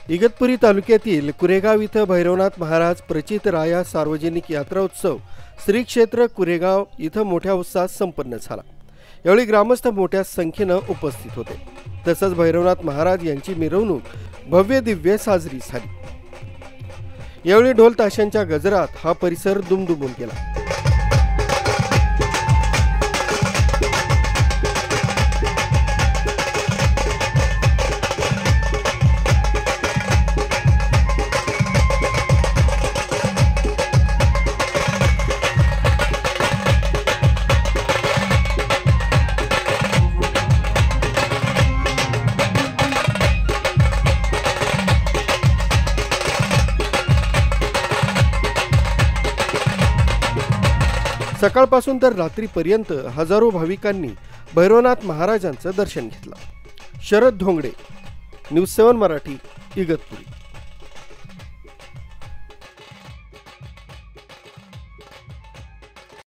इगतपुरी तालुक्यातील कुरेगाव इथं भैरवनाथ महाराज प्रचित राया सार्वजनिक यात्रा उत्सव श्री क्षेत्र कुरेगाव इथं मोठ्या उत्साहात संपन्न झाला। यावेळी ग्रामस्थ मोठ्या संख्येनं उपस्थित होते। तसंच भैरवनाथ महाराज यांची मिरवणूक भव्य दिव्य साजरी झाली। यावेळी ढोल ताशांच्या गजरात हा परिसर दुमदुमून गेला। सकाळपासून तर रात्रीपर्यंत हजारो भाविकांनी भैरवनाथ महाराजांचं दर्शन घेतलं। शरद धोंगडे, न्यूज 7 मराठी, इगतपुरी।